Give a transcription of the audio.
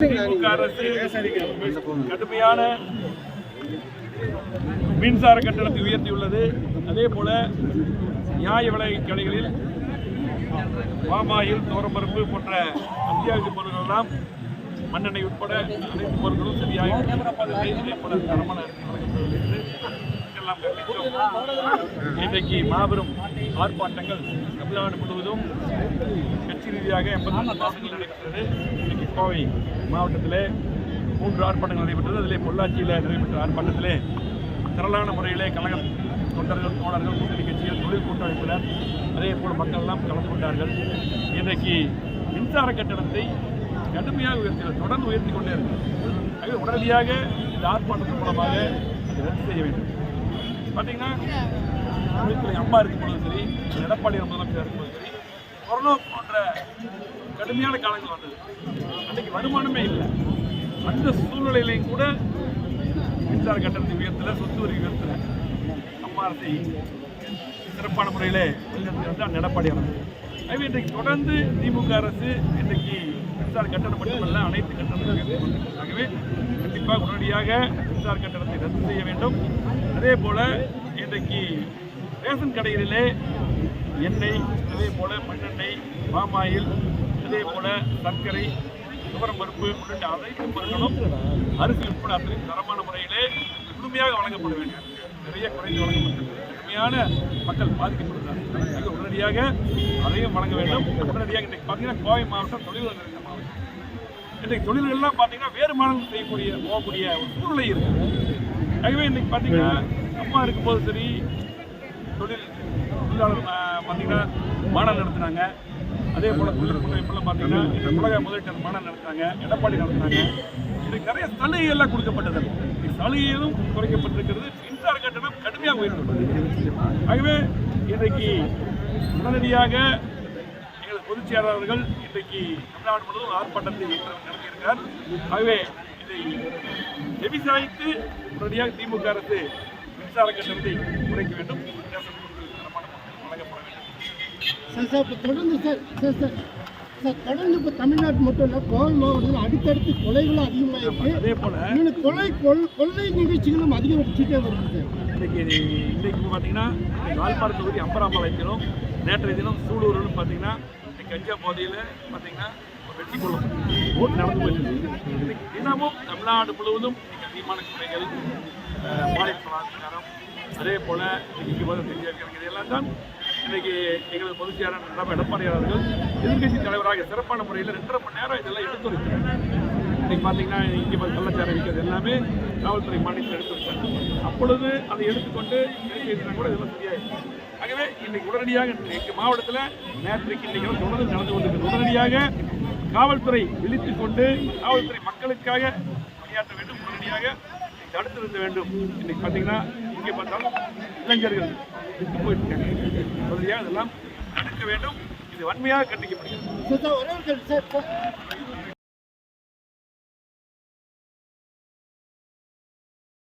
திமுக அரசு கடுமையான மின்சார கட்டணத்தை உயர்த்தியுள்ளது. அதே போல நியாய விலை கடைகளில் பாமாயில் தோரம்பருப்பு போன்ற அத்தியாவசிய பொருட்கள் எல்லாம் மண்ணெண்ணெய் உட்பட அனைத்து பொருட்களும் சரியாக தரமான இன்றைக்கு மாபெரும் ஆர்ப்பாட்டங்கள் தமிழ்நாடு முழுவதும் கட்சி ரீதியாக 84 மாவட்டங்கள் நடைபெற்றது. இன்றைக்கு கோவை மாவட்டத்திலே 3 ஆர்ப்பாட்டங்கள் நடைபெற்றது. அதிலே பொள்ளாச்சியில் நடைபெற்ற ஆர்ப்பாட்டத்திலே திரளான முறையிலே கழக தொண்டர்கள், தோழர்கள், கூட்டணி கட்சிகள், தொழில் கூட்டமைப்பினர், அதே போல் மக்கள் எல்லாம் கலந்து கொண்டார்கள். இன்றைக்கு மின்சார கட்டணத்தை கடுமையாக உயர்த்தி தொடர்ந்து உயர்த்தி கொண்டே இருக்கிறது. உடனடியாக இந்த ஆர்ப்பாட்டத்தின் மூலமாக ரத்து செய்ய வேண்டும். பார்த்தீங்கன்னா அம்மா இருக்கும் பொழுது சரி, எடப்பாடி முதலமைச்சர் இருக்கும்போது சரி, கொரோனா போன்ற கடுமையான காலங்கள் வந்தது. அன்றைக்கு வருமானமே இல்லை. அந்த சூழ்நிலையிலையும் கூட மின்சார கட்டணத்தை உயர்த்தல, சொத்து வரி உயர்த்தல. அம்மா அரசை சிறப்பான முறையில் வழிநடத்தி வந்து அந்த எடப்பாடி அரசு. எனவே இன்றைக்கு தொடர்ந்து திமுக அரசு இன்றைக்கு மின்சார கட்டணம் மட்டுமல்ல அனைத்து கட்டணங்களும். ஆகவே கண்டிப்பாக உடனடியாக மின்சார கட்டணத்தை ரத்து செய்ய வேண்டும். அதே போல இன்றைக்கு ரேஷன் கடைகளிலே எண்ணெய், அதே போல மண்ணெண்ணெய், பாமாயில், அதே போல சர்க்கரை, துவரம்பருப்பு உள்ளிட்ட அனைத்து பொருட்களும் அரிசி உட்பட அத்தனை தரமான முறையிலே முழுமையாக வழங்கப்பட வேண்டும். நிறைய குறைந்து வழங்கப்பட்டது. கடுமையான மக்கள் பாதிக்கப்படுகிறார்கள். உடனடியாக அதையும் வழங்க வேண்டும். உடனடியாக இன்றைக்கு பார்த்தீங்கன்னா கோவை மாவட்டம் தொழில்கள் நிறைந்த மாவட்டம். இன்றைக்கு தொழில்கள்லாம் பார்த்தீங்கன்னா வேறு மாநிலம் போகக்கூடிய ஒரு சூழ்நிலை இருக்குது. ஆகவே இன்றைக்கு பார்த்தீங்கன்னா அம்மா இருக்கும்போது சரி, தொழிலாளர் பார்த்தீங்கன்னா மாநாடு நடத்துனாங்க. அதே போல் தொழில் கூட்டமைப்புலாம் பார்த்தீங்கன்னா உலக முதலீட்டாளர் மாநாடு நடத்துனாங்க, எடப்பாடி நடத்துனாங்க. இன்றைக்கு நிறைய சலுகைகள்லாம் கொடுக்கப்பட்டது. சலுகைகளும் குறைக்கப்பட்டிருக்கிறது. மின்சார கட்டணம் கடுமையாக உயர்ந்துள்ளது. ஆகவே இன்றைக்கு உடனடியாக எங்கள் பொதுச் செயலாளர்கள் இன்றைக்கு தமிழ்நாடு முழுவதும் ஆர்ப்பாட்டத்தை நடத்தியிருக்கிறார். ஆகவே இதை செவிசாய்த்து உடனடியாக திமுக அரசு மின்சார கட்டணத்தை குறைக்க வேண்டும். வழங்கப்பட வேண்டும். தொடர்ந்து இப்போ தமிழ்நாட்டு மட்டும் இல்லை, கோவை மாவட்டத்தில் அடுத்தடுத்து கொலைகளும் அதிகமாக இருக்கு. அதே போல கொள்ளை நிகழ்ச்சிகளும் அதிகரிச்சுட்டே வருது. இன்றைக்கு பார்த்தீங்கன்னா வால்பாறை தொகுதி அம்பராம்பாளையத்திலும் நேற்றைய தினம் சூலூரிலும் பார்த்தீங்கன்னா கஞ்சா போதையில் பார்த்தீங்கன்னா வெட்டி கொள்ளும் ஓட்டு நடந்து போயிருக்கு. தினமும் தமிழ்நாடு முழுவதும் அதிகமான குறைகள், மாநில கலாச்சாரம், அதே போல் இன்றைக்கு தெரிஞ்சிருக்கிறது. இதெல்லாம் தான் இன்றைக்கி எங்களது பொதுச் செயலாளர் எடப்பாடி அவர்கள் எதிர்கட்சி தலைவராக சிறப்பான முறையில் 2.5 மணி நேரம் இதெல்லாம் எடுத்துரைக்கிறார். இன்றைக்கி பார்த்தீங்கன்னா இங்கே கலாச்சாரம் இருக்கிறது எல்லாமே காவல்துறை மாநிலத்தில் எடுத்துரைச்சாங்க. அப்பொழுது அதை எடுத்துக்கொண்டு கூட இதெல்லாம் சரியாயிருக்கு. ஆகவே இன்றைக்கு உடனடியாக எங்கள் மாவட்டத்தில் நேற்றைக்கு இன்றைக்கு தொடர்ந்து நடந்து கொண்டிருக்கிறது. உடனடியாக காவல்துறை விழித்துக் கொண்டு காவல்துறை மக்களுக்காக பணியாற்ற வேண்டும். உடனடியாக தடுத்து நிறுத்த வேண்டும். இன்னைக்கு பார்த்தீங்கன்னா இங்கே பார்த்தாலும் இளைஞர்கள் விட்டு போயிட்டு இருக்காங்க. உடனடியாக இதெல்லாம் தடுக்க வேண்டும். இது வன்மையாக கண்டிக்கப்படுகிறது.